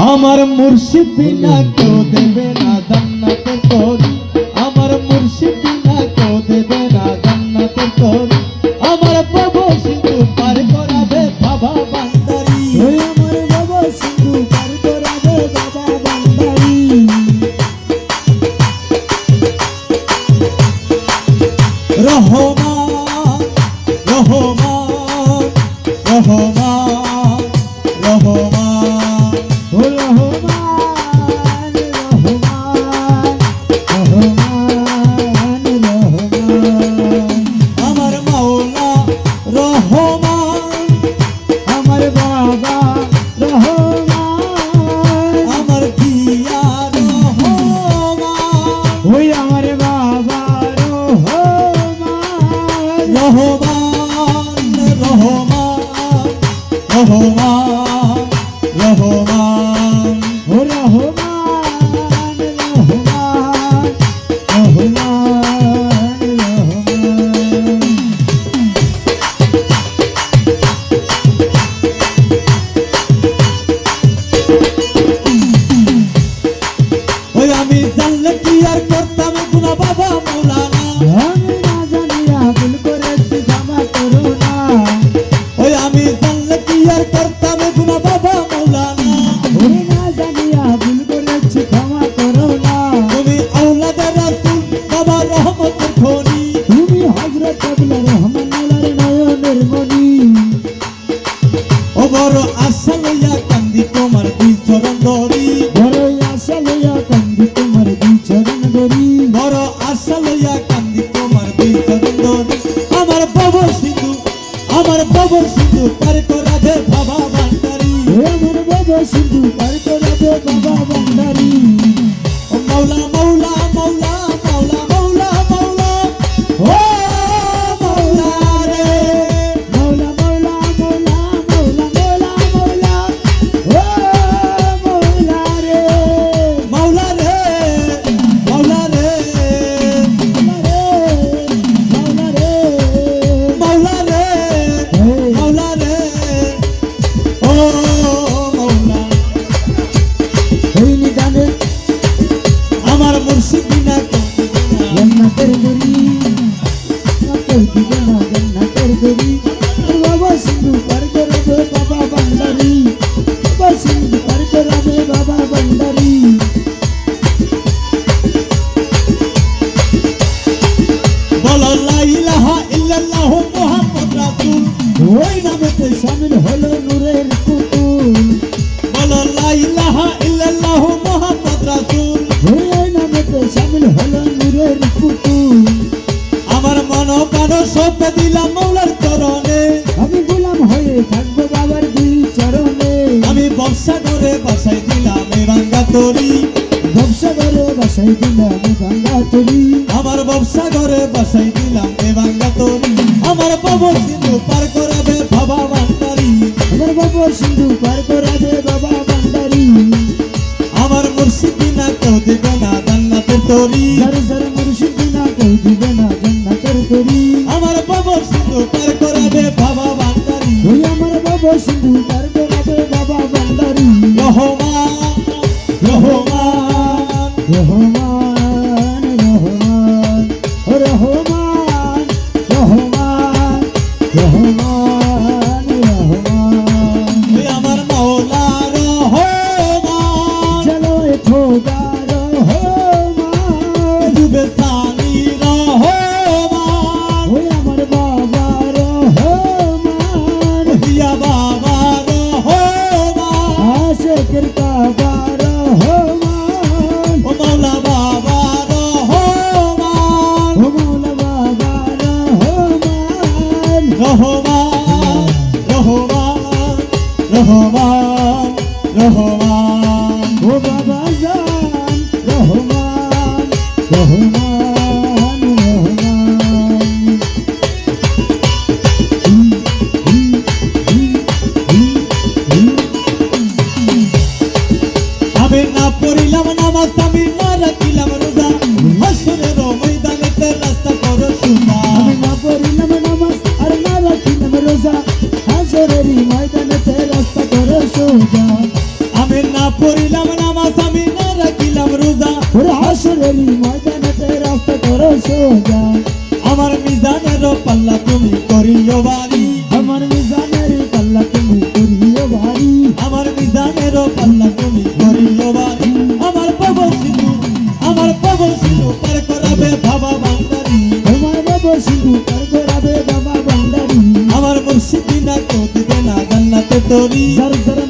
আমার মুর্শিদ বিনা কেউ দেবে না জান্নাতের তরি, আমার মুর্শিদ বিনা কেউ দেবে না জান্নাতের তরি, আমার বাবা সিন্ধু পার করাবে বাবা বান্দারি, আমার বাবা সিন্ধু পার করাবে বাবা বান্দারি। রহমান রহমান রহমান রহমান ও রহমান রহমান রহমান রহমান। আমার মাওলা রহমান, আমার বাবা রহমান, আমার দিয়া রহমান, ওই আমার বাবা রহমান। রহমান রহমান রহমান রহমান। ও রহমান রহমান রহমান রহমান। ওই আমি জানলে কি আর করতাম গুনা বাবা মৌলানা, আমি না জানিয়া ভুল করেছি ক্ষমা করো না। ওই আমি জানলে কি আর করতাম গুনা বাবা মৌলানা, ওরে না জানিয়া ভুল করেছি ক্ষমা করো না। তুমি আওলাদে রাসূল বাবা রহমতের খনি, তুমি হযরত আব্দুর রহমান আল্লাহর নয়নের মনি। ও বড় আশা লইয়া কান্দি তোমার দুই চরণ ধরি, বড়ই আশা লইয়া কান্দি তোমার দুই চরণ ধরি। বড় আশা লইয়া কান্দি তোমার দুই চরণ ধরি। আমার বাবা সিন্ধু, আমার বাবা সিন্ধু পার করাবে বাবা বান্দারি, হে আমার বাবা সিন্ধু পার করাবে বাবা বান্দারি। ও মাওলা মাওলা মাওলা মাওলা মাওলা মাওলা, ও মাওলা রে, মৌলা মৌলা মৌলা মৌলা মৌলা মৌলা, ও মৌলা রে। মাওলা রে, মাওলা রে, মৌলা রে মাওলা রে, মাওলা রে, ও মাওলা। ওই নিদানে আমার মুর্শিদ বিনা কেউ দিবে না, জান্নাতের গরি, কেউ দিবে না জান্নাতের গরি। বাবা সিন্ধু পার করাবে বাবা বান্দারি, বাবা সিন্ধু পার করাবে বাবা বান্দারি। বলো লা ইলাহা ইল্লাল্লাহু মুহাম্মদ রাসূল, ওই নামেতে শামিল হলো নূরের পুতুল। বলো লা ইলাহা ইল্লাল্লাহু মুহাম্মদ রাসূল। ওই নামেতে শামিল হলো নূরের পুতুল। আমার মন প্রাণ সব দিলাম মৌলার চরণে, আমি গোলাম হয়ে থাকবো বাবার দুই চরণে। আমি ব্যবসা করে বাসায় দিলাম এ ভাঙ্গা তরি, ব্যবসা করে বাসাই দিলাম গঙ্গা তরি। আমার ব্যবসা করে বাসায় দিলাম এ ভাঙ্গা তরি, আমার বাবা সিন্ধু পার করাবে বাবা বান্দারি, আমার বাবা সিন্ধু পার করাবে বাবা বান্দারি। আমার মুর্শিদ বিনা কেউ দিবে না জান্নাতের তরি, যারে যারে মুর্শিদ বিনা কেউ দিবে না জান্নাতের তরি। আমার বাবা সিন্ধু পার করাবে বাবা বান্দারি। ওই আমার বাবা সিন্ধু পার করাবে বাবা বান্দারি। রহমান রহমান রহমান রহমান ও রহমান রহমান রহমান রহমান। ওই আমার মাওলা রহমান, চলো খোদা রহমান। ডুবে সানি রহমান, ওই আমার বাবা রহমান। দিয়া বাবা রহমান, আশেকের বাবা রহমান। ও মাওলা বাবা রহমান, ও মৌলা বাবা রহমান। রহমান রহমান রহমান রহমান। ও বাবা জান রহমান রহমান রহমান। আমি না পড়িলাম নামাজ, আমি না রাখিলাম রোজা, হাসরের ময়দানেতে রাস্তা করো সোজা। আমি না পড়িলাম নামাজ আর না রাখিলাম রোজা, হাসরের ময়দানেতে রাস্তা করে সোজা। আমি না পড়িলাম নামাজ আমি না রাখিলাম রোজা ওরে হাসরেরই ময়দানেতে রাস্তা করো সোজা আমার মিজানের পাল্লা তুমি করিও বাড়ি আমার মিজানের পাল্লা তুমি করিও ভারী আমার মিজানের পাল্লা তুমি করিও বাড়ি আমার পাবল সিন্ধু পার করাবে বাবা ভান্ডারি তোমার বাবা সিন্ধু পার করাবে বাবা ভান্ডারি আমার মুর্শিদ বিনা কেউ দিবে না জান্নাতে তোরি জর জর